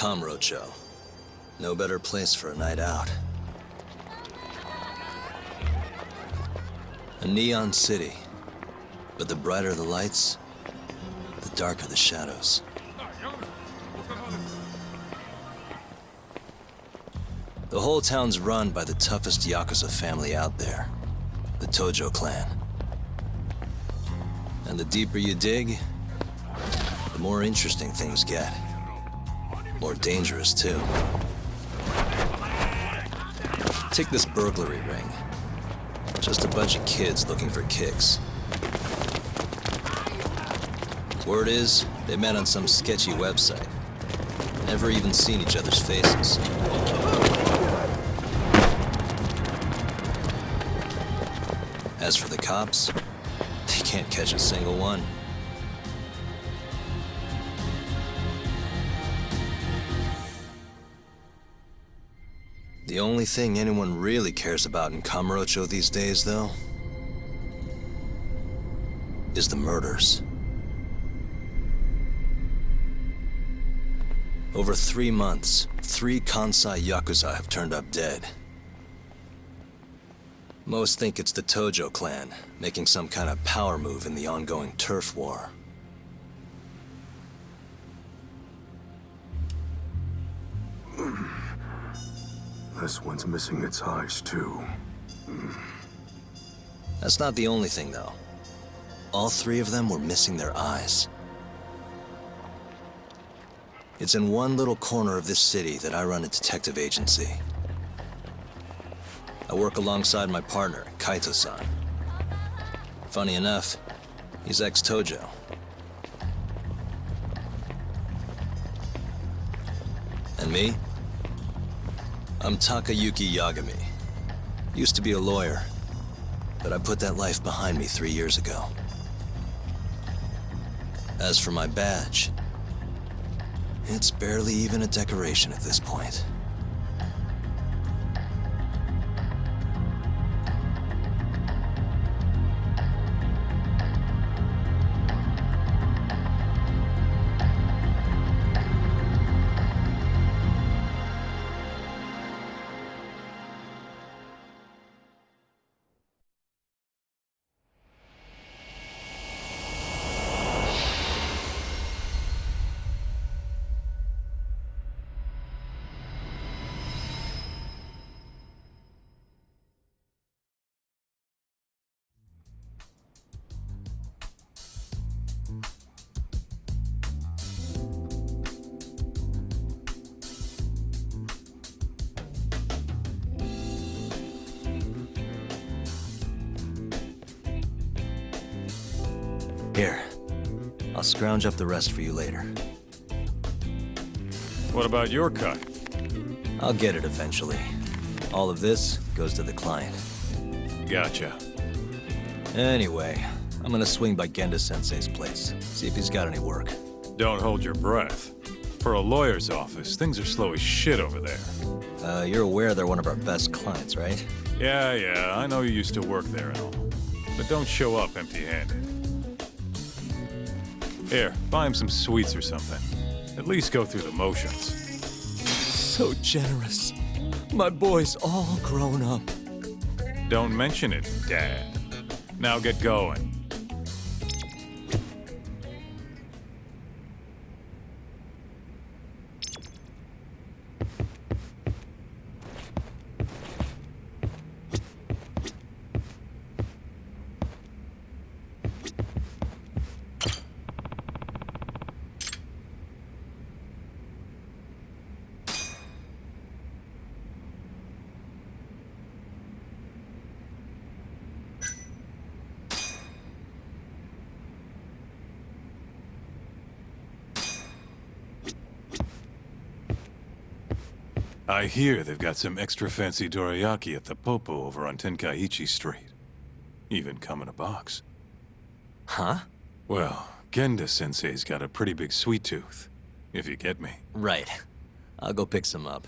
Kamurocho. No better place for a night out. A neon city. But the brighter the lights, the darker the shadows. The whole town's run by the toughest Yakuza family out there. The Tojo clan. And the deeper you dig, the more interesting things get. More dangerous, too. Take this burglary ring. Just a bunch of kids looking for kicks. Word is, they met on some sketchy website. Never even seen each other's faces. As for the cops, they can't catch a single one. The only thing anyone really cares about in Kamurocho these days, though, is the murders. Over 3 months, 3 Kansai Yakuza have turned up dead. Most think it's the Tojo clan, making some kind of power move in the ongoing turf war. This one's missing its eyes, too. That's not the only thing, though. All 3 of them were missing their eyes. It's in one little corner of this city that I run a detective agency. I work alongside my partner, Kaito-san. Funny enough, he's ex-Tojo. And me? I'm Takayuki Yagami. Used to be a lawyer, but I put that life behind me 3 years ago. As for my badge, it's barely even a decoration at this point. Here, I'll scrounge up the rest for you later. What about your cut? I'll get it eventually. All of this goes to the client. Gotcha. Anyway, I'm gonna swing by Genda-sensei's place, see if he's got any work. Don't hold your breath. For a lawyer's office, things are slow as shit over there. You're aware they're one of our best clients, right? Yeah, I know you used to work there and all. But don't show up empty-handed. Here, buy him some sweets or something. At least go through the motions. So generous. My boy's all grown up. Don't mention it, Dad. Now get going. I hear they've got some extra fancy dorayaki at the Popo over on Tenkaichi Street. Even come in a box. Huh? Well, Genda-sensei's got a pretty big sweet tooth, if you get me. Right. I'll go pick some up.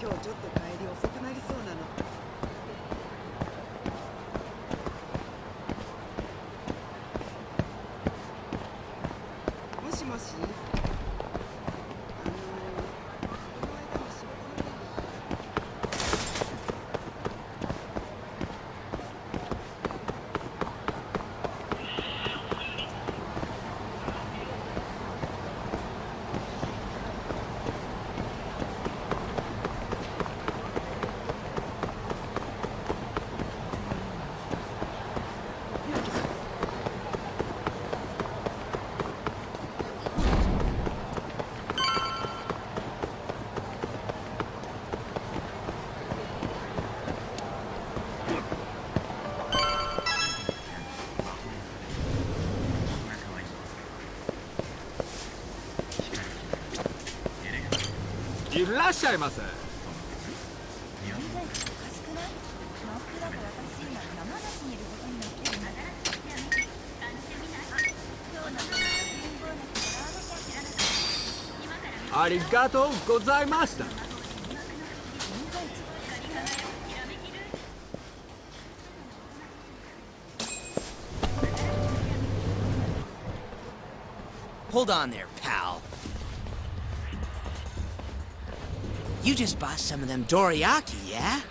今日ちょっと帰り遅くなりそうなの。もしもし。この間の仕事の件です。いらっしゃいませ。ありがとうございました。Hold on there, pal. You just bought some of them dorayaki, yeah?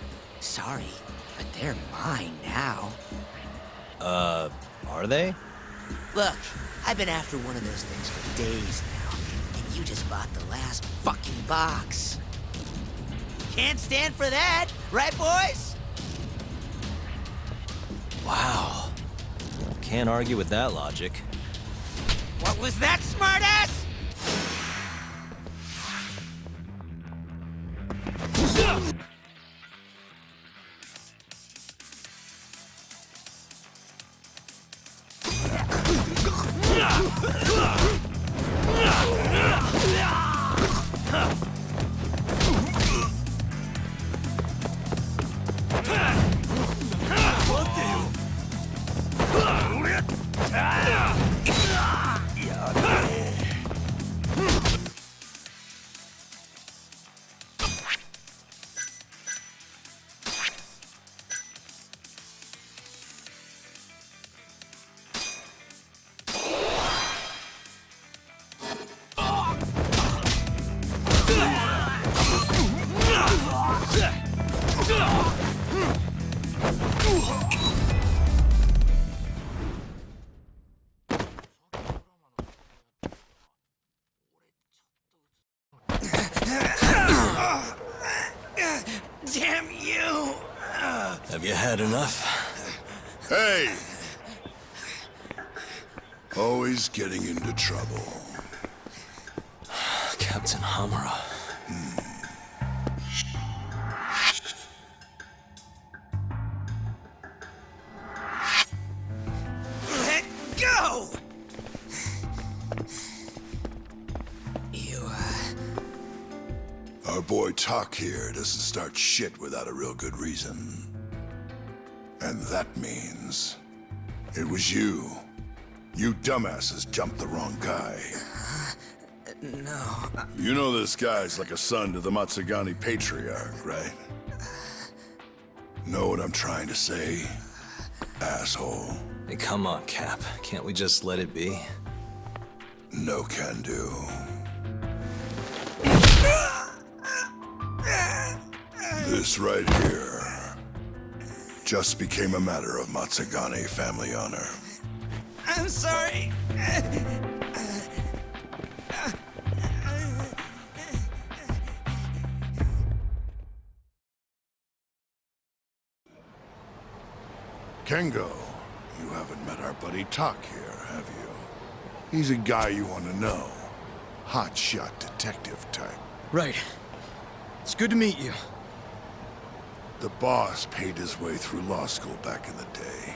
Sorry, but they're mine now. Are they? Look, I've been after one of those things for days now, and you just bought the last fucking box. Can't stand for that, right, boys? Wow. Can't argue with that logic. What was that, smartass? Damn you! Have you had enough? Hey! Always getting into trouble. Captain Hamura. Let go! You, Our boy Tak here doesn't start shit without a real good reason. And that means... it was you. You dumbasses jumped the wrong guy. no. You know this guy's like a son to the Matsugani patriarch, right? Know what I'm trying to say? Asshole. Hey, come on, Cap. Can't we just let it be? No can do. This right here just became a matter of Matsugani family honor. I'm sorry. Kengo, you haven't met our buddy Tak here, have you? He's a guy you want to know. Hotshot detective type. Right. It's good to meet you. The boss paid his way through law school back in the day.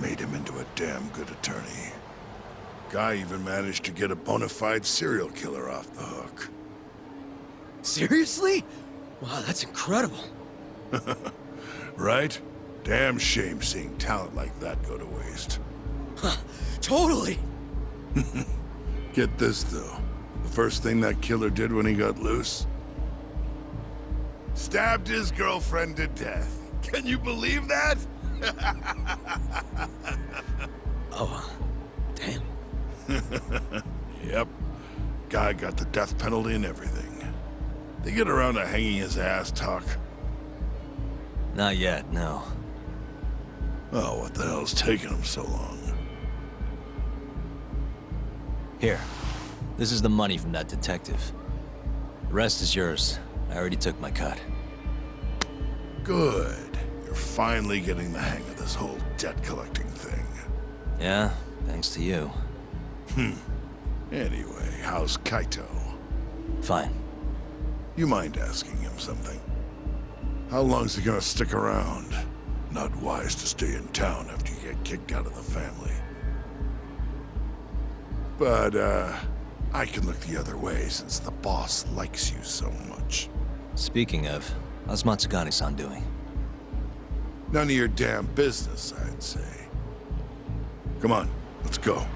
Made him into a damn good attorney. Guy even managed to get a bona fide serial killer off the hook. Seriously? Wow, that's incredible. Right? Damn shame seeing talent like that go to waste. Huh, totally. Get this, though. The first thing that killer did when he got loose? Stabbed his girlfriend to death. Can you believe that? Oh, damn. Yep. Guy got the death penalty and everything. They get around to hanging his ass, Tuck. Not yet, no. Oh, what the hell's taking him so long? Here. This is the money from that detective. The rest is yours. I already took my cut. Good. You're finally getting the hang of this whole debt collecting thing. Yeah, thanks to you. Anyway, how's Kaito? Fine. You mind asking him something? How long's he gonna stick around? Not wise to stay in town after you get kicked out of the family. But, I can look the other way since the boss likes you so much. Speaking of, how's Matsugane-san doing? None of your damn business, I'd say. Come on, let's go.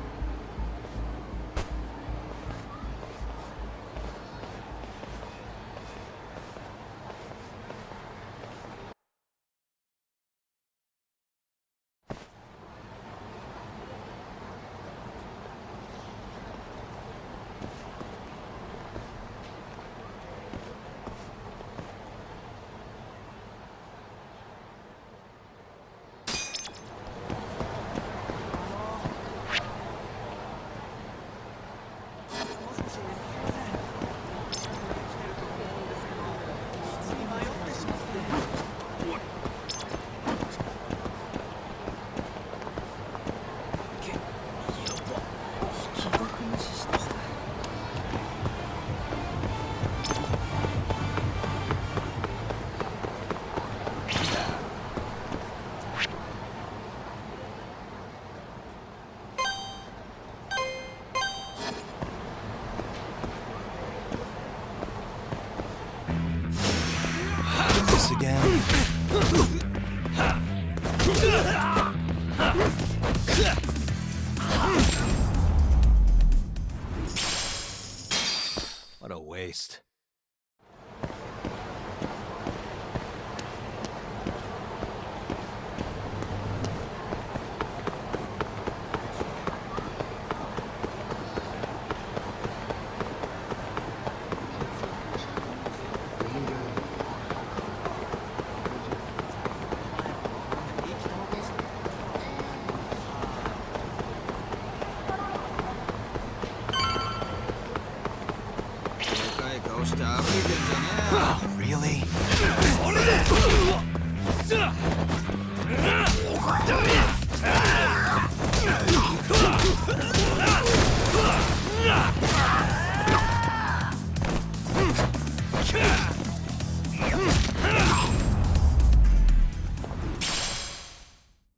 Again. What a waste. Really?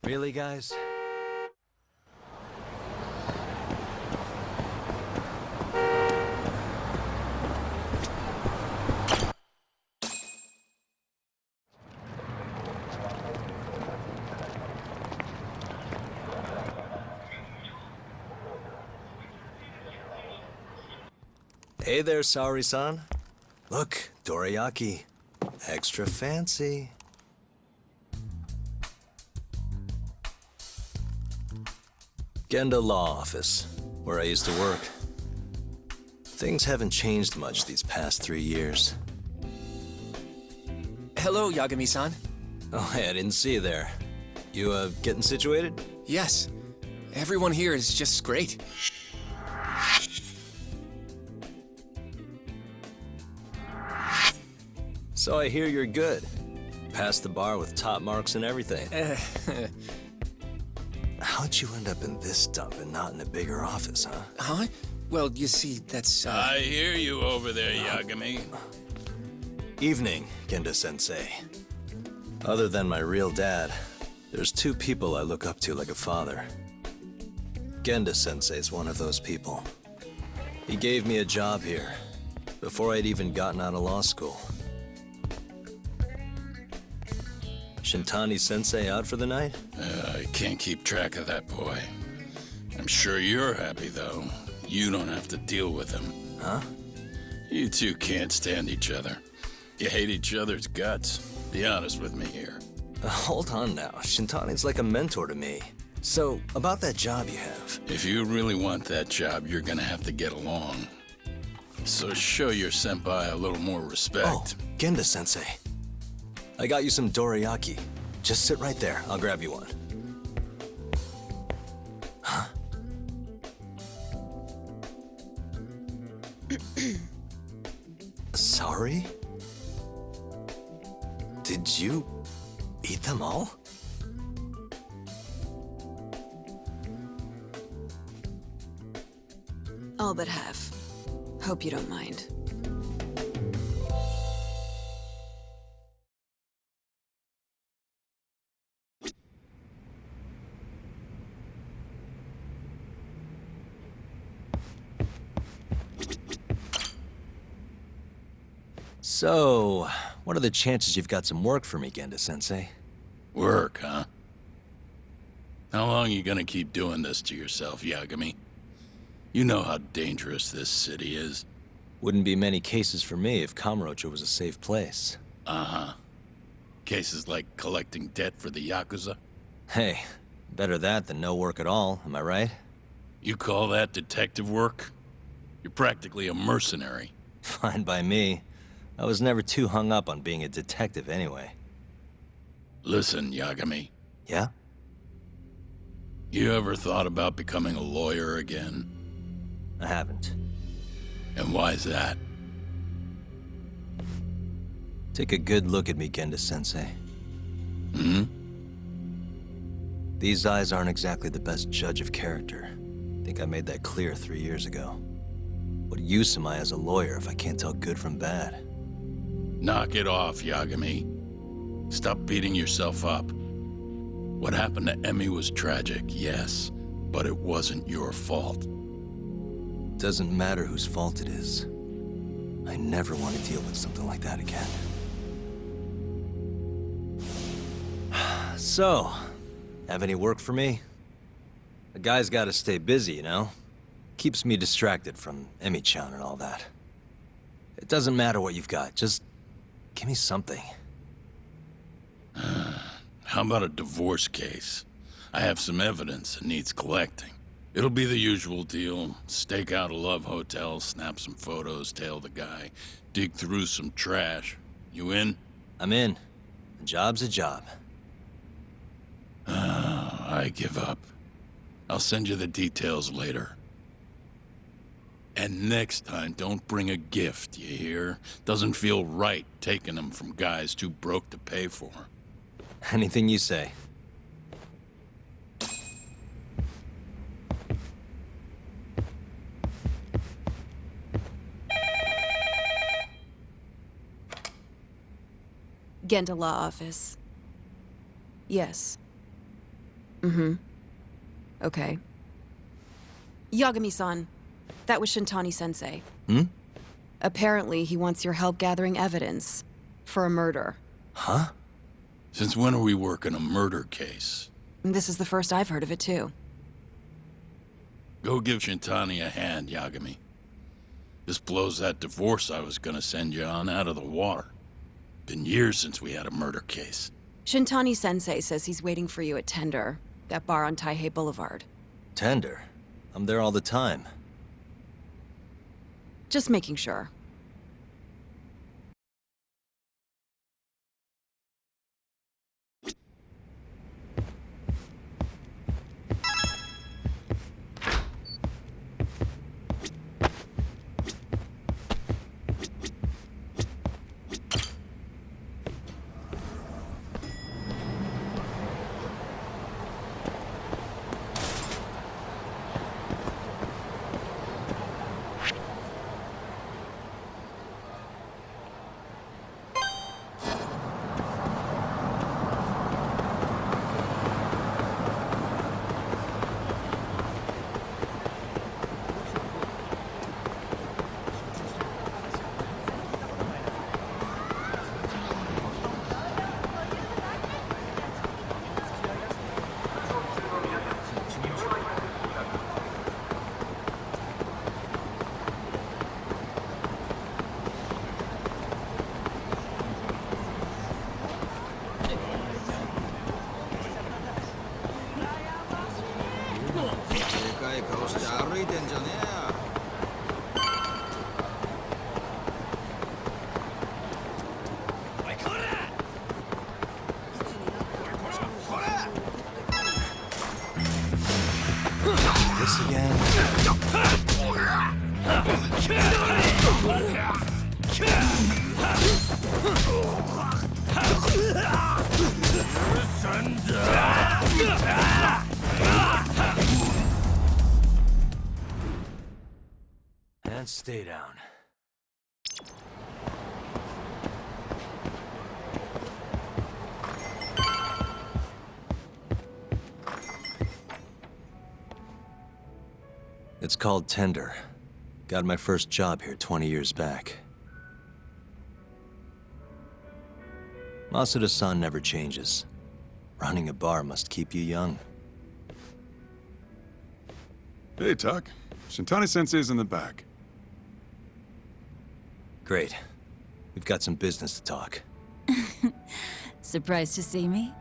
Really, guys? Hey there, Saori-san. Look, dorayaki. Extra fancy. Genda Law Office, where I used to work. Things haven't changed much these past 3 years. Hello, Yagami-san. Oh, hey, I didn't see you there. You, getting situated? Yes. Everyone here is just great. So I hear you're good. Passed the bar with top marks and everything. How'd you end up in this dump and not in a bigger office, huh? Huh? Well, you see, that's, I hear you over there, Yagami. Evening, Genda-sensei. Other than my real dad, there's 2 people I look up to like a father. Genda-sensei's one of those people. He gave me a job here, before I'd even gotten out of law school. Shintani-sensei out for the night? I can't keep track of that boy. I'm sure you're happy, though. You don't have to deal with him. Huh? You two can't stand each other. You hate each other's guts. Be honest with me here. Hold on now. Shintani's like a mentor to me. So, about that job you have. If you really want that job, you're gonna have to get along. So show your senpai a little more respect. Oh, Genda-sensei. I got you some dorayaki. Just sit right there. I'll grab you one. Huh? Sorry? Did you eat them all? All but half. Hope you don't mind. So, what are the chances you've got some work for me, Genda-sensei? Work, huh? How long you gonna keep doing this to yourself, Yagami? You know how dangerous this city is. Wouldn't be many cases for me if Kamurocho was a safe place. Uh-huh. Cases like collecting debt for the Yakuza? Hey, better that than no work at all, am I right? You call that detective work? You're practically a mercenary. Fine by me. I was never too hung up on being a detective anyway. Listen, Yagami. Yeah? You ever thought about becoming a lawyer again? I haven't. And why's that? Take a good look at me, Genda-sensei. Hmm? These eyes aren't exactly the best judge of character. Think I made that clear 3 years ago. What use am I as a lawyer if I can't tell good from bad? Knock it off, Yagami. Stop beating yourself up. What happened to Emmy was tragic, yes, but it wasn't your fault. Doesn't matter whose fault it is. I never want to deal with something like that again. So, have any work for me? A guy's gotta stay busy, you know? Keeps me distracted from Emmy-chan and all that. It doesn't matter what you've got, just give me something. How about a divorce case? I have some evidence that needs collecting. It'll be the usual deal. Stake out a love hotel, snap some photos, tail the guy, dig through some trash. You in? I'm in. A job's a job. I give up. I'll send you the details later. And next time, don't bring a gift, you hear? Doesn't feel right taking them from guys too broke to pay for. Anything you say. Genda Law Office. Yes. Mm-hmm. Okay. Yagami-san, that was Shintani-sensei. Hmm? Apparently, he wants your help gathering evidence for a murder. Huh? Since when are we working a murder case? This is the first I've heard of it, too. Go give Shintani a hand, Yagami. This blows that divorce I was gonna send you on out of the water. Been years since we had a murder case. Shintani-sensei says he's waiting for you at Tender, that bar on Taihei Boulevard. Tender. I'm there all the time. Just making sure. And stay down. It's called Tender. Got my first job here 20 years back. Masuda-san never changes. Running a bar must keep you young. Hey, Tuck. Shintani-sensei's in the back. Great. We've got some business to talk. Surprised to see me?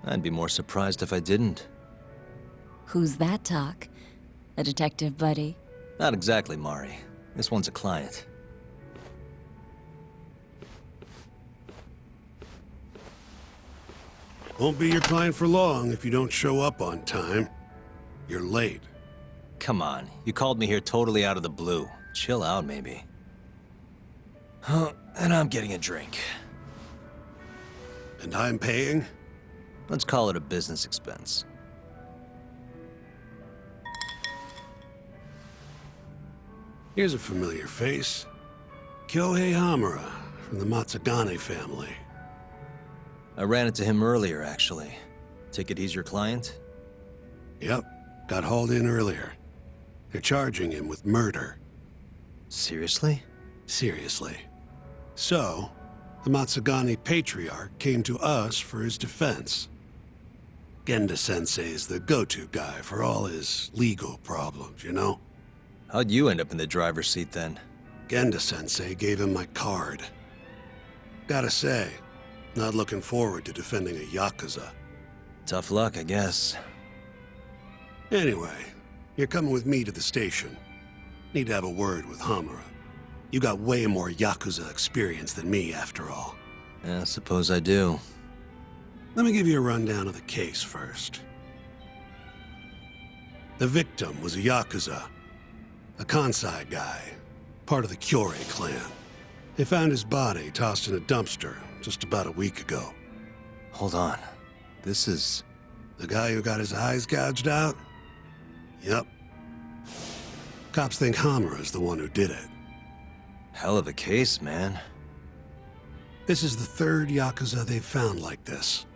I'd be more surprised if I didn't. Who's that, Talk? A detective buddy? Not exactly, Mari. This one's a client. Won't be your client for long if you don't show up on time. You're late. Come on, you called me here totally out of the blue. Chill out, maybe. Huh, and I'm getting a drink. And I'm paying? Let's call it a business expense. Here's a familiar face. Kyohei Hamura, from the Matsugane family. I ran into him earlier, actually. Take it he's your client? Yep, got hauled in earlier. They're charging him with murder. Seriously? Seriously. So, the Matsugane patriarch came to us for his defense. Genda-sensei's the go-to guy for all his legal problems, you know? How'd you end up in the driver's seat then? Genda-sensei gave him my card. Gotta say, not looking forward to defending a Yakuza. Tough luck, I guess. Anyway, you're coming with me to the station. Need to have a word with Hamura. You got way more Yakuza experience than me, after all. Yeah, suppose I do. Let me give you a rundown of the case first. The victim was a Yakuza. A Kansai guy, part of the Kyorei clan. They found his body tossed in a dumpster just about a week ago. Hold on. This is... The guy who got his eyes gouged out? Yep. Cops think Hamura's the one who did it. Hell of a case, man. This is the third Yakuza they've found like this.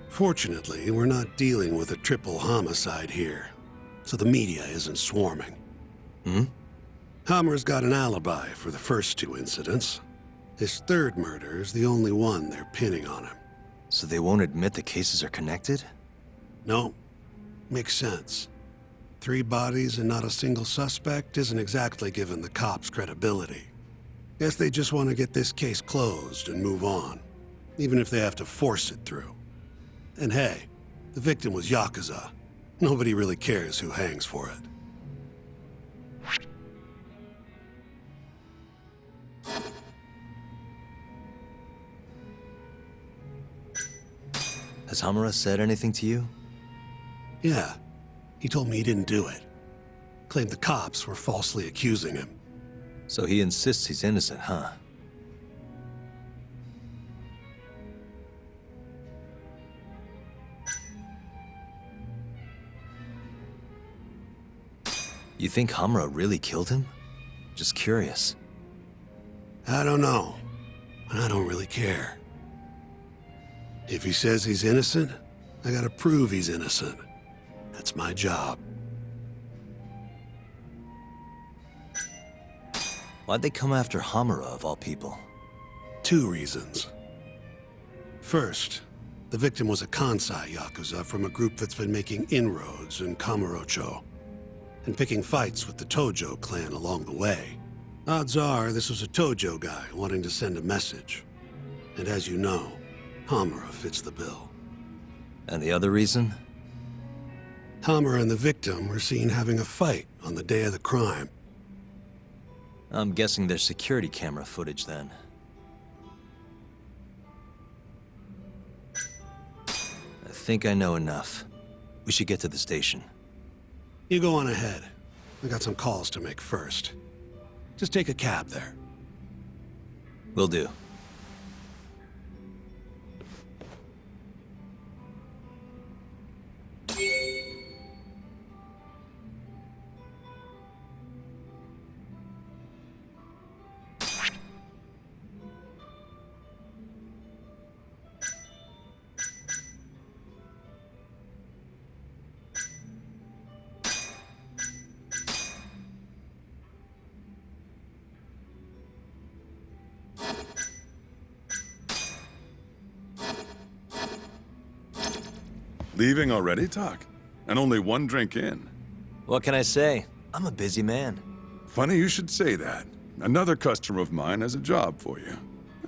Fortunately, we're not dealing with a triple homicide here, so the media isn't swarming. Hmm? Hamura's got an alibi for the first two incidents. His third murder is the only one they're pinning on him. So they won't admit the cases are connected? No. Makes sense. 3 bodies and not a single suspect isn't exactly giving the cops credibility. Guess they just want to get this case closed and move on, even if they have to force it through. And hey, the victim was Yakuza. Nobody really cares who hangs for it. Has Hamura said anything to you? Yeah. He told me he didn't do it. Claimed the cops were falsely accusing him. So he insists he's innocent, huh? You think Hamura really killed him? Just curious. I don't know. I don't really care. If he says he's innocent, I gotta prove he's innocent. That's my job. Why'd they come after Hamura, of all people? 2 reasons. First, the victim was a Kansai Yakuza from a group that's been making inroads in Kamurocho, and picking fights with the Tojo clan along the way. Odds are this was a Tojo guy wanting to send a message. And as you know, Hamura fits the bill. And the other reason? Hamura and the victim were seen having a fight on the day of the crime. I'm guessing there's security camera footage then. I think I know enough. We should get to the station. You go on ahead. I got some calls to make first. Just take a cab there. Will do. Leaving already, Tak? And only one drink in. What can I say? I'm a busy man. Funny you should say that. Another customer of mine has a job for you.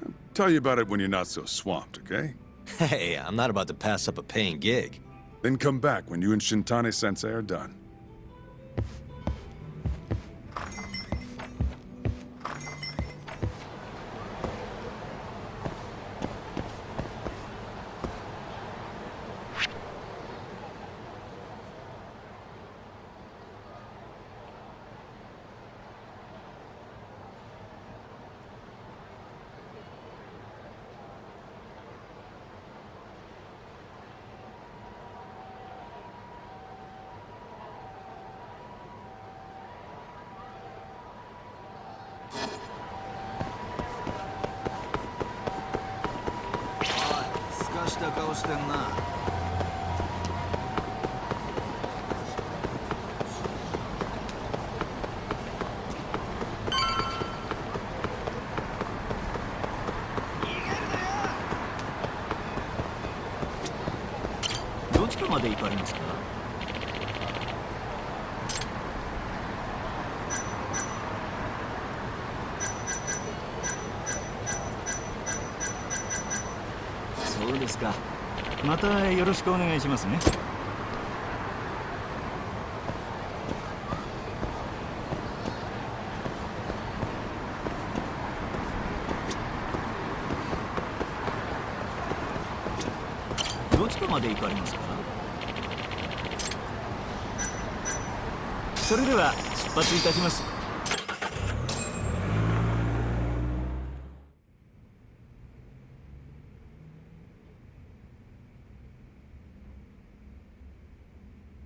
I'll tell you about it when you're not so swamped, okay? Hey, I'm not about to pass up a paying gig. Then come back when you and Shintani-sensei are done.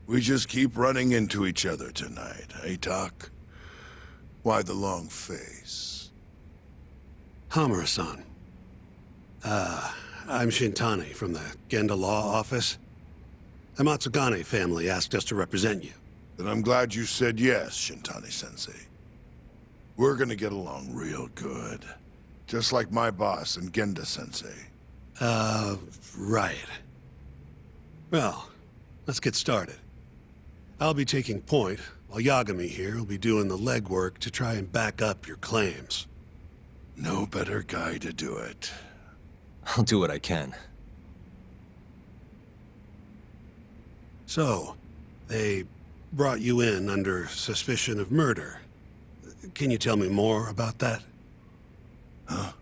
We just keep running into each other tonight, eh, Tak? Why the long face? Hamura-san. I'm Shintani from the Genda Law Office. The Matsugane family asked us to represent you. Then I'm glad you said yes, Shintani-sensei. We're gonna get along real good. Just like my boss and Genda-sensei. Right. Well, let's get started. I'll be taking point, while Yagami here will be doing the legwork to try and back up your claims. No better guy to do it. I'll do what I can. So, they brought you in under suspicion of murder. Can you tell me more about that? Huh?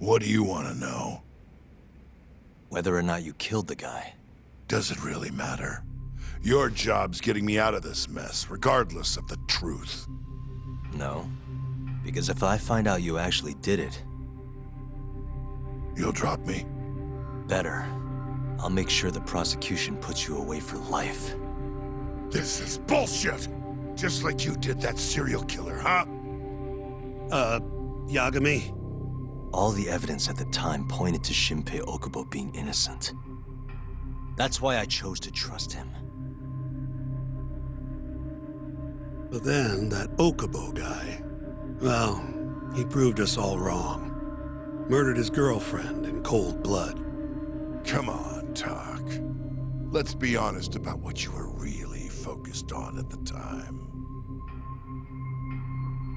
What do you want to know? Whether or not you killed the guy. Does it really matter? Your job's getting me out of this mess, regardless of the truth. No. Because if I find out you actually did it... You'll drop me? Better. I'll make sure the prosecution puts you away for life. This is bullshit! Just like you did that serial killer, huh? Yagami? All the evidence at the time pointed to Shinpei Okubo being innocent. That's why I chose to trust him. But then, that Okubo guy, well, he proved us all wrong. Murdered his girlfriend in cold blood. Come on, Tak. Let's be honest about what you were really focused on at the time.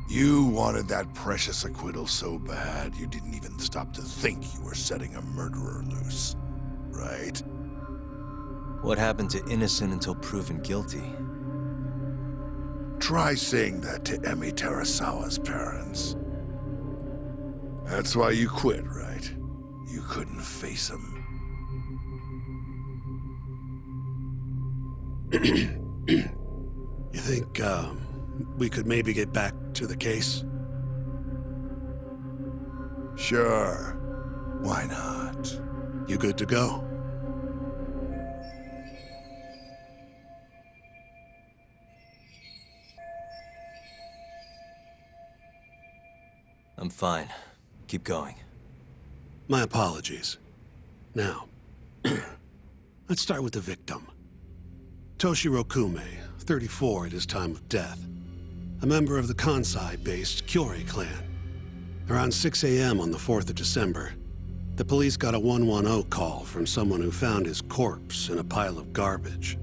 You wanted that precious acquittal so bad, you didn't even stop to think you were setting a murderer loose, right? What happened to innocent until proven guilty? Try saying that to Emi Terasawa's parents. That's why you quit, right? You couldn't face him. You think, we could maybe get back to the case? Sure. Why not? You good to go? I'm fine. Keep going. My apologies. Now, let's start with the victim. Toshiro Kume, 34 at his time of death. A member of the Kansai-based Kyorei clan. Around 6 a.m. on the 4th of December, the police got a 110 call from someone who found his corpse in a pile of garbage.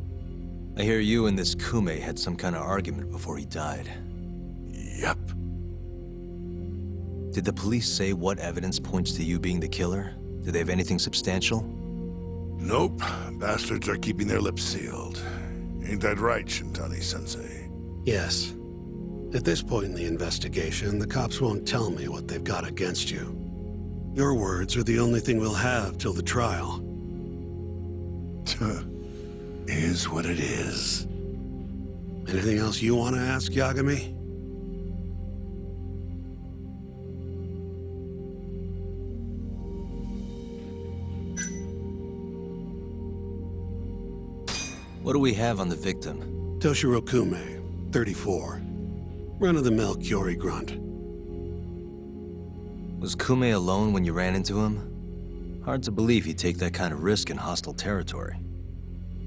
I hear you and this Kume had some kind of argument before he died. Yep. Did the police say what evidence points to you being the killer? Do they have anything substantial? Nope. Bastards are keeping their lips sealed. Ain't that right, Shintani-sensei? Yes. At this point in the investigation, the cops won't tell me what they've got against you. Your words are the only thing we'll have till the trial. Is what it is. Anything else you want to ask, Yagami? What do we have on the victim? Toshiro Kume, 34. Run-of-the-mill Kyorei grunt. Was Kume alone when you ran into him? Hard to believe he'd take that kind of risk in hostile territory.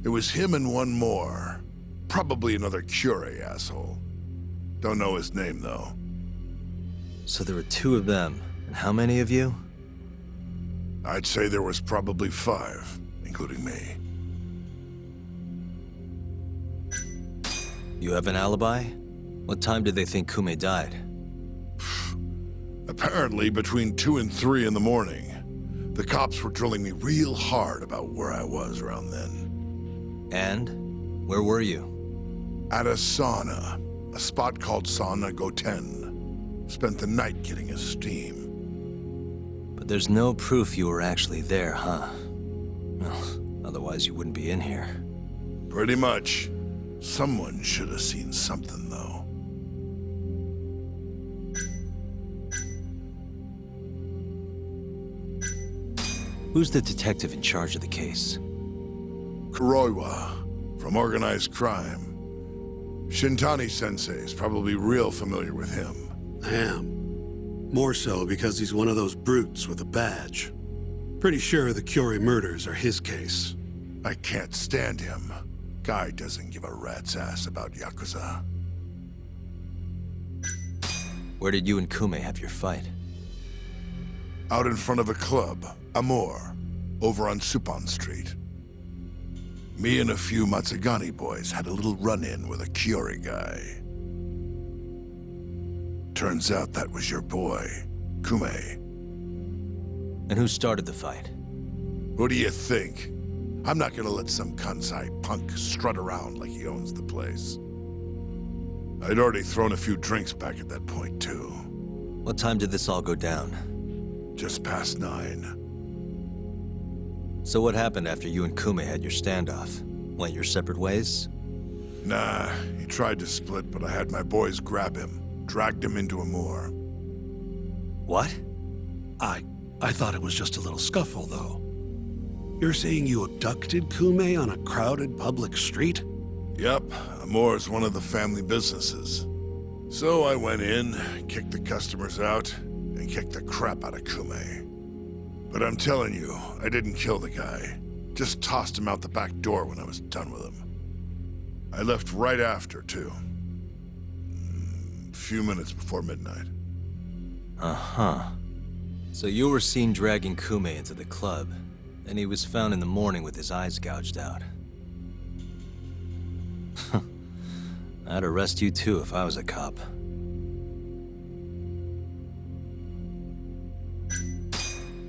It was him and one more. Probably another Kyorei asshole. Don't know his name, though. So there were 2 of them. And how many of you? I'd say there was probably 5, including me. You have an alibi? What time did they think Kume died? Apparently, between 2 and 3 in the morning. The cops were drilling me real hard about where I was around then. And? Where were you? At a sauna. A spot called Sauna Goten. Spent the night getting a steam. But there's no proof you were actually there, huh? Well, otherwise you wouldn't be in here. Pretty much. Someone should have seen something, though. Who's the detective in charge of the case? Kuroiwa, from organized crime. Shintani-sensei is probably real familiar with him. I am. More so because he's one of those brutes with a badge. Pretty sure the Kyorei murders are his case. I can't stand him. Guy doesn't give a rat's ass about Yakuza. Where did you and Kume have your fight? Out in front of a club, Amor, over on Supon Street. Me and a few Matsugani boys had a little run-in with a Kyorei guy. Turns out that was your boy, Kume. And who started the fight? Who do you think? I'm not gonna let some Kansai punk strut around like he owns the place. I'd already thrown a few drinks back at that point, too. What time did this all go down? Just past 9. So what happened after you and Kume had your standoff? Went your separate ways? Nah, he tried to split, but I had my boys grab him. Dragged him into a moor. What? I thought it was just a little scuffle, though. You're saying you abducted Kume on a crowded public street? Yep, Amor's one of the family businesses. So I went in, kicked the customers out, and kicked the crap out of Kume. But I'm telling you, I didn't kill the guy. Just tossed him out the back door when I was done with him. I left right after, too. A few minutes before midnight. Uh-huh. So you were seen dragging Kume into the club, and he was found in the morning with his eyes gouged out. I'd arrest you too if I was a cop.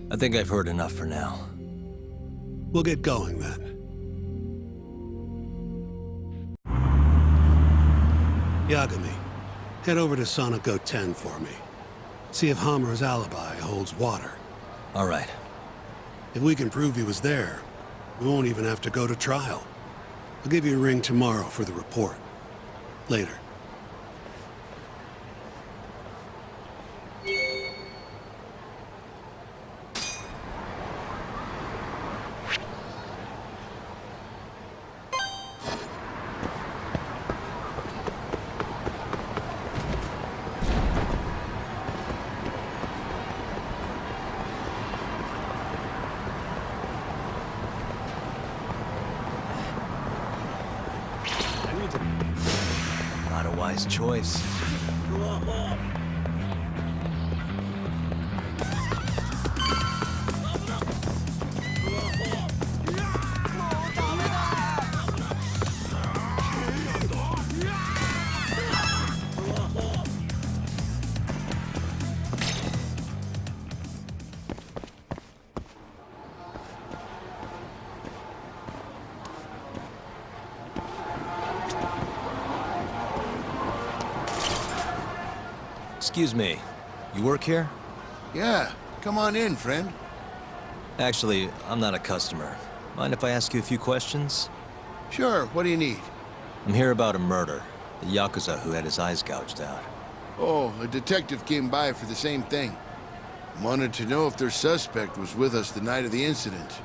I think I've heard enough for now. We'll get going then. Yagami, head over to Sanako 10 for me. See if Hammer's alibi holds water. All right. If we can prove he was there, we won't even have to go to trial. I'll give you a ring tomorrow for the report. Later. Wise choice. Excuse me, you work here? Yeah, come on in, friend. Actually, I'm not a customer. Mind if I ask you a few questions? Sure, what do you need? I'm here about a murder. The Yakuza who had his eyes gouged out. Oh, a detective came by for the same thing. Wanted to know if their suspect was with us the night of the incident.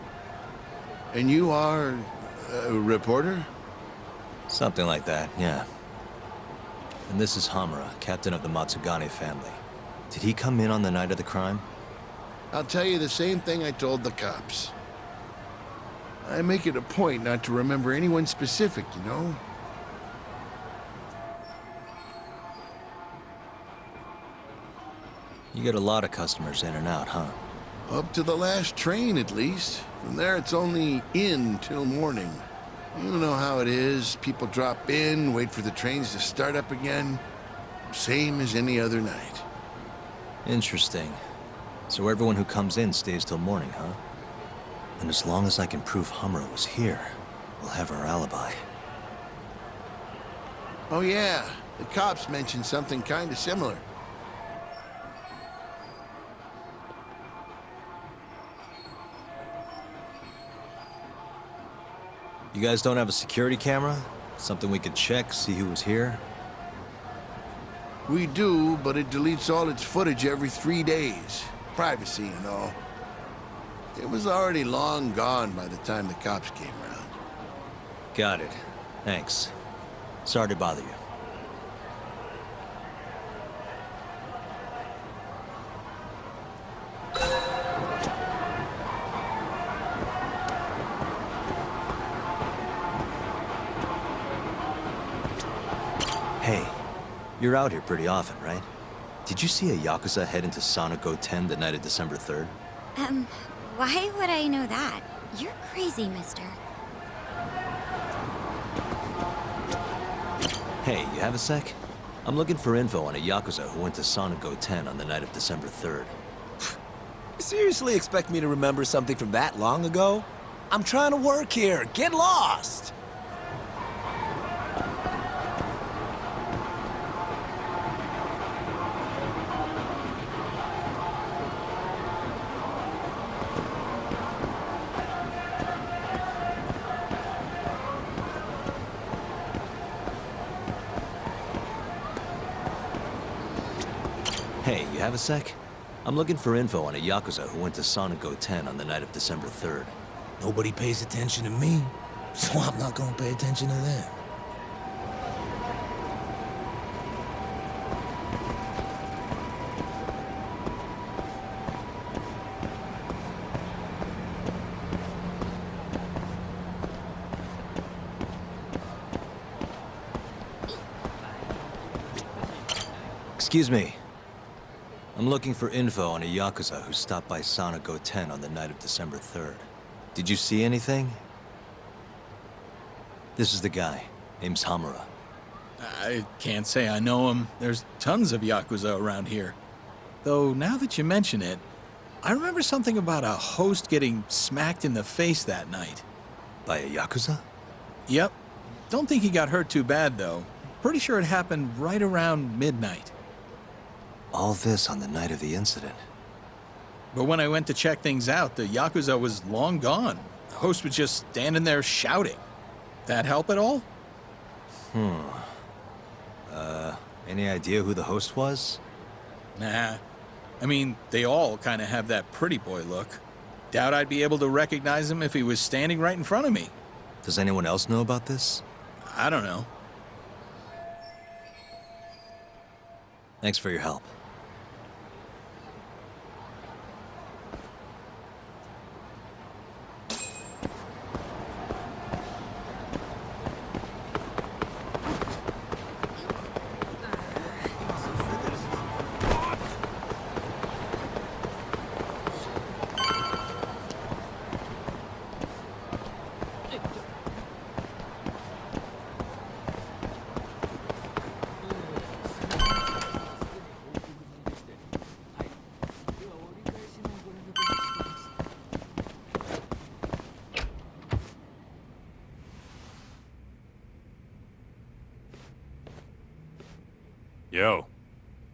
And you are a reporter? Something like that, yeah. And this is Hamura, captain of the Matsugane family. Did he come in on the night of the crime? I'll tell you the same thing I told the cops. I make it a point not to remember anyone specific, you know? You get a lot of customers in and out, huh? Up to the last train, at least. From there, it's only in till morning. You know how it is. People drop in, wait for the trains to start up again. Same as any other night. Interesting. So everyone who comes in stays till morning, huh? And as long as I can prove Hamura was here, we'll have our alibi. Oh yeah, the cops mentioned something kind of similar. You guys don't have a security camera? Something we could check, see who was here? We do, but it deletes all its footage every 3 days. Privacy and all. It was already long gone by the time the cops came around. Got it. Thanks. Sorry to bother you. Hey, you're out here pretty often, right? Did you see a Yakuza head into Sonic 10 the night of December 3rd? Why would I know that? You're crazy, mister. Hey, you have a sec? I'm looking for info on a Yakuza who went to Sonic 10 on the night of December 3rd. You seriously expect me to remember something from that long ago? I'm trying to work here. Get lost! Hey, you have a sec? I'm looking for info on a Yakuza who went to Sonic 10 on the night of December 3rd. Nobody pays attention to me, so I'm not gonna pay attention to them. Excuse me. I'm looking for info on a Yakuza who stopped by Sonic 10 on the night of December 3rd. Did you see anything? This is the guy. Name's Hamura. I can't say I know him. There's tons of Yakuza around here. Though, now that you mention it, I remember something about a host getting smacked in the face that night. By a Yakuza? Yep. Don't think he got hurt too bad, though. Pretty sure it happened right around midnight. All this on the night of the incident. But when I went to check things out, the Yakuza was long gone. The host was just standing there shouting. That help at all? Any idea who the host was? Nah. I mean, they all kind of have that pretty boy look. Doubt I'd be able to recognize him if he was standing right in front of me. Does anyone else know about this? I don't know. Thanks for your help.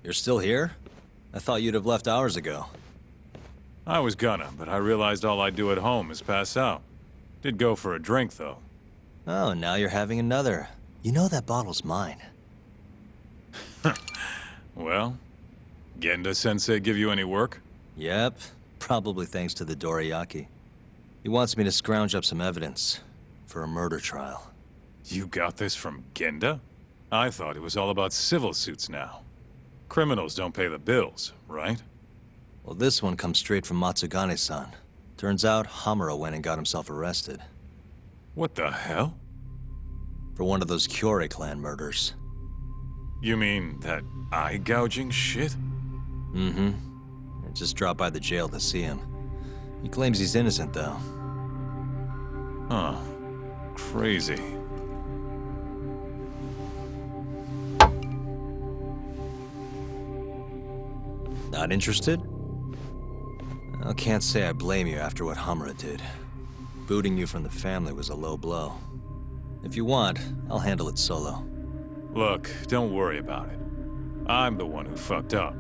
You're still here? I thought you'd have left hours ago. I was gonna, but I realized all I do at home is pass out. Did go for a drink, though. Oh, now you're having another. You know that bottle's mine. Well, Genda-sensei give you any work? Yep, probably thanks to the Dorayaki. He wants me to scrounge up some evidence for a murder trial. You got this from Genda? I thought it was all about civil suits now. Criminals don't pay the bills, right? Well, this one comes straight from Matsugane-san. Turns out Hamura went and got himself arrested. What the hell? For one of those Kyorei clan murders. You mean that eye-gouging shit? Mm-hmm. I just dropped by the jail to see him. He claims he's innocent, though. Huh. Crazy. Not interested? I can't say I blame you after what Hamura did. Booting you from the family was a low blow. If you want, I'll handle it solo. Look, don't worry about it. I'm the one who fucked up,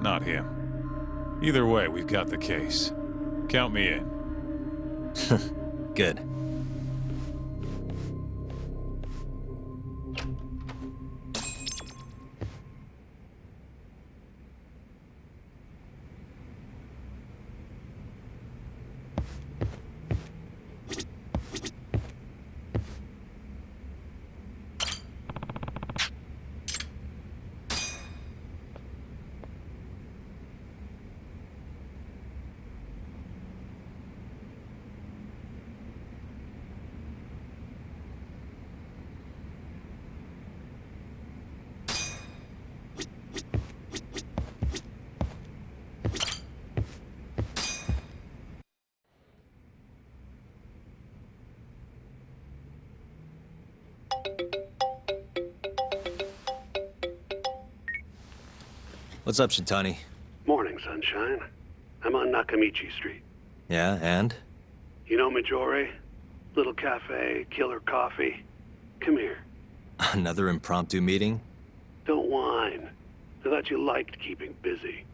not him. Either way, we've got the case. Count me in. Good. What's up, Shintani? Morning, sunshine. I'm on Nakamichi Street. Yeah, and? You know Majore? Little cafe, killer coffee. Come here. Another impromptu meeting? Don't whine. I thought you liked keeping busy.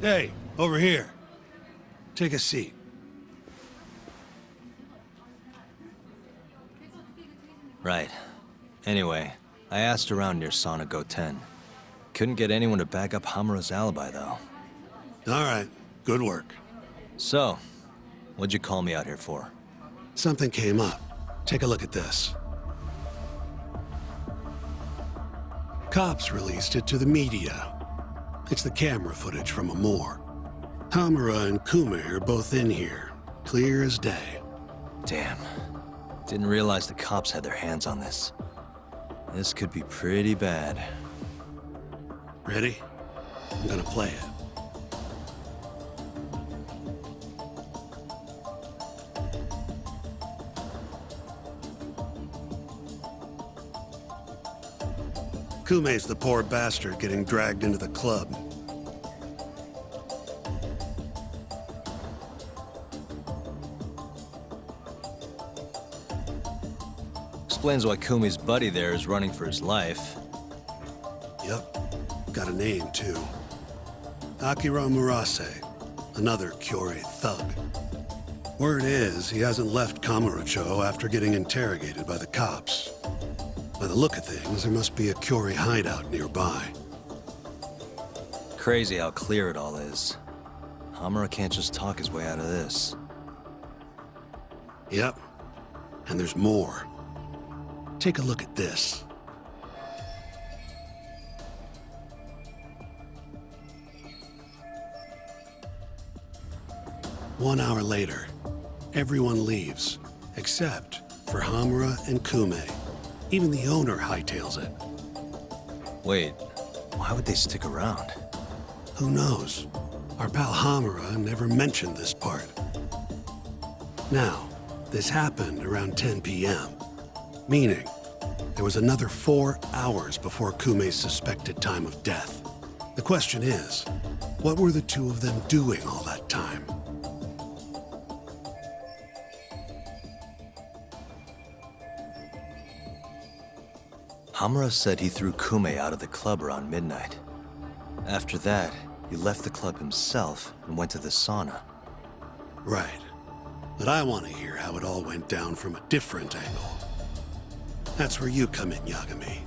Hey, over here. Take a seat. Right. Anyway, I asked around near Sanago 10. Couldn't get anyone to back up Hamura's alibi, though. All right, good work. So, what'd you call me out here for? Something came up. Take a look at this. Cops released it to the media. It's the camera footage from a moor. Hamura and Kume are both in here, clear as day. Damn. Didn't realize the cops had their hands on this. This could be pretty bad. Ready? I'm gonna play it. Kume's the poor bastard getting dragged into the club. Explains why Kumi's buddy there is running for his life. Yep. Got a name, too. Akira Murase, another Kyorei thug. Word is, he hasn't left Kamurocho after getting interrogated by the cops. By the look of things, there must be a Kyorei hideout nearby. Crazy how clear it all is. Hamura can't just talk his way out of this. Yep. And there's more. Take a look at this. One hour later, everyone leaves, except for Hamura and Kume. Even the owner hightails it. Wait, why would they stick around? Who knows? Our pal Hamura never mentioned this part. Now, this happened around 10 p.m., meaning there was another 4 hours before Kume's suspected time of death. The question is, what were the two of them doing all that time? Hamura said he threw Kume out of the club around midnight. After that, he left the club himself and went to the sauna. Right. But I want to hear how it all went down from a different angle. That's where you come in, Yagami.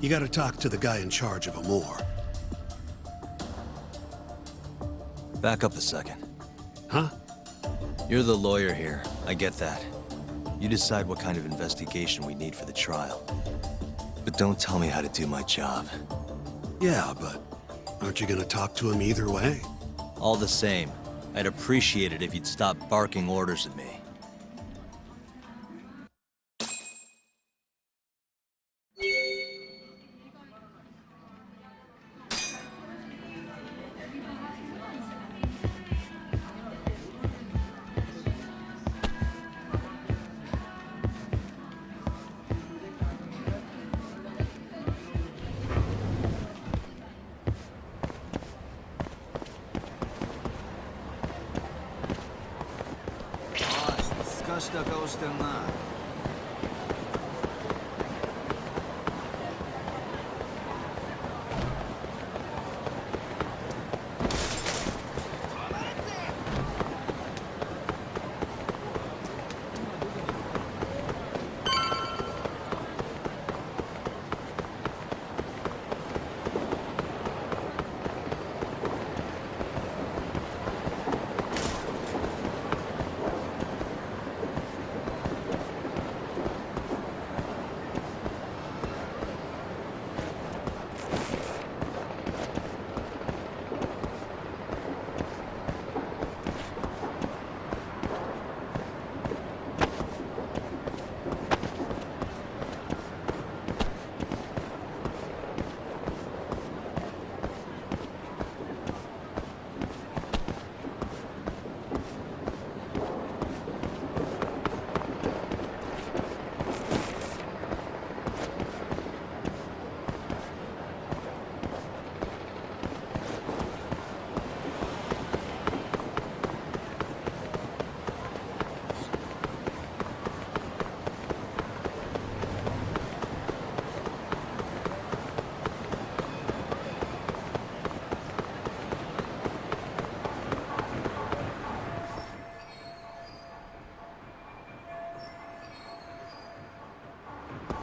You gotta talk to the guy in charge of Amor. Back up a second. Huh? You're the lawyer here. I get that. You decide what kind of investigation we need for the trial. But don't tell me how to do my job. Yeah, but aren't you gonna talk to him either way? All the same, I'd appreciate it if you'd stop barking orders at me.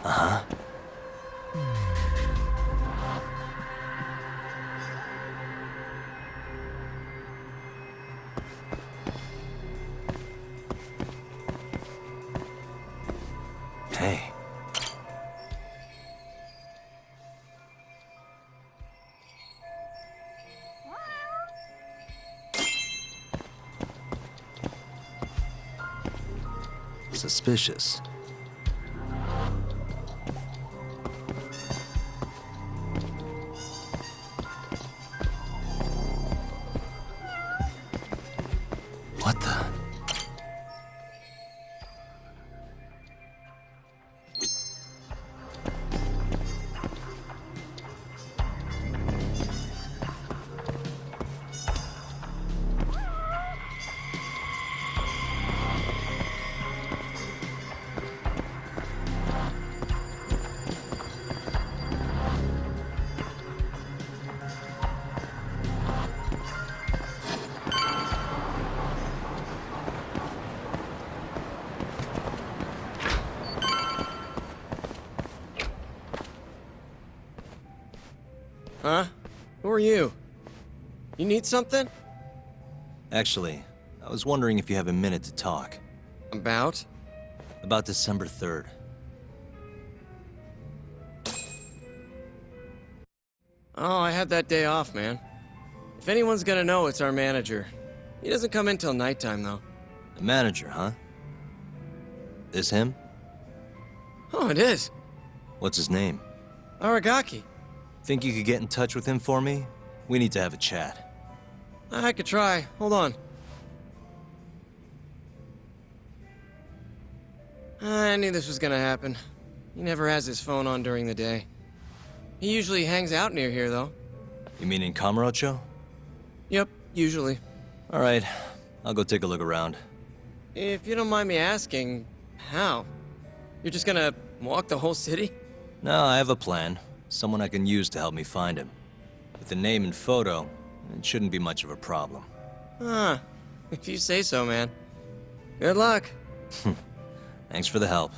Uh-huh. Hey. Suspicious. What the? Huh? Who are you? You need something? Actually, I was wondering if you have a minute to talk. About? About December 3rd. Oh, I had that day off, man. If anyone's gonna know, it's our manager. He doesn't come in till nighttime, though. The manager, huh? This him? Oh, it is. What's his name? Aragaki. Think you could get in touch with him for me? We need to have a chat. I could try. Hold on. I knew this was gonna happen. He never has his phone on during the day. He usually hangs out near here, though. You mean in Kamurocho? Yep, usually. All right, I'll go take a look around. If you don't mind me asking, how? You're just gonna walk the whole city? No, I have a plan. Someone I can use to help me find him. With the name and photo, it shouldn't be much of a problem. Huh. If you say so, man. Good luck. Thanks for the help.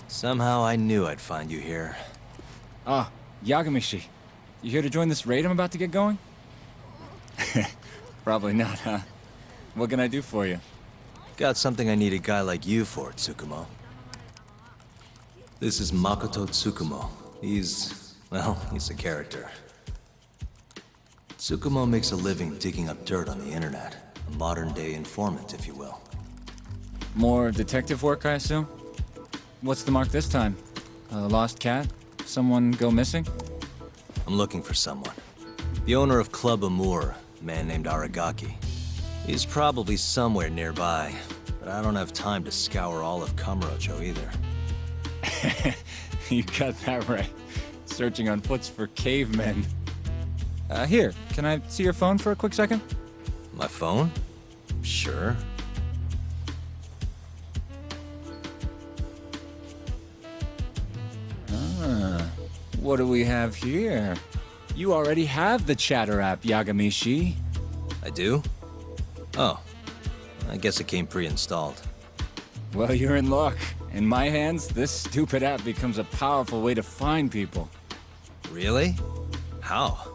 Somehow I knew I'd find you here. Ah, Yagami-shi. You here to join this raid I'm about to get going? Probably not, huh? What can I do for you? Got something I need a guy like you for, Tsukumo. This is Makoto Tsukumo. He's a character. Tsukumo makes a living digging up dirt on the internet. A modern-day informant, if you will. More detective work, I assume? What's the mark this time? A lost cat? Someone go missing? I'm looking for someone. The owner of Club Amour, a man named Aragaki. He's probably somewhere nearby, but I don't have time to scour all of Kamurocho either. You got that right. Searching on foots for cavemen. Here, can I see your phone for a quick second? My phone? Sure. What do we have here? You already have the chatter app, Yagami-shi. I do? Oh. I guess it came pre-installed. Well, you're in luck. In my hands, this stupid app becomes a powerful way to find people. Really? How?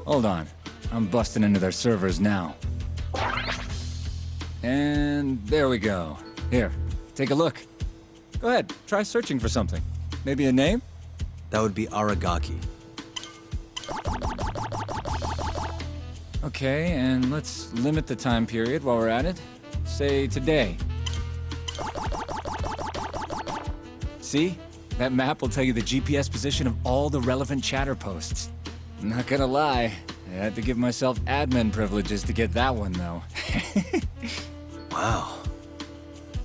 Hold on. I'm busting into their servers now. And there we go. Here, take a look. Go ahead, try searching for something. Maybe a name? That would be Aragaki. Okay, and let's limit the time period while we're at it. Say today. See? That map will tell you the GPS position of all the relevant chatter posts. Not gonna lie, I had to give myself admin privileges to get that one, though. Wow.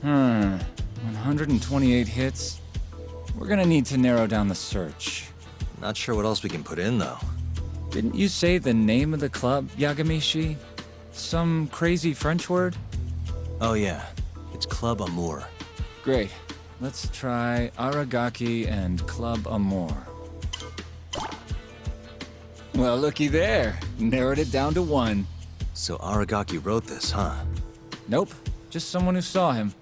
128 hits. We're gonna need to narrow down the search. Not sure what else we can put in, though. Didn't you say the name of the club, Yagami-shi? Some crazy French word? Oh, yeah. It's Club Amour. Great. Let's try Aragaki and Club Amour. Well, looky there. Narrowed it down to 1. So Aragaki wrote this, huh? Nope. Just someone who saw him.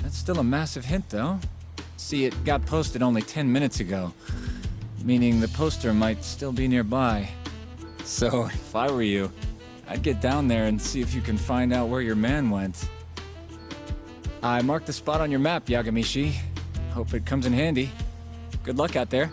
That's still a massive hint, though. See, it got posted only 10 minutes ago, meaning the poster might still be nearby. So, if I were you, I'd get down there and see if you can find out where your man went. I marked the spot on your map, Yagami-shi. Hope it comes in handy. Good luck out there.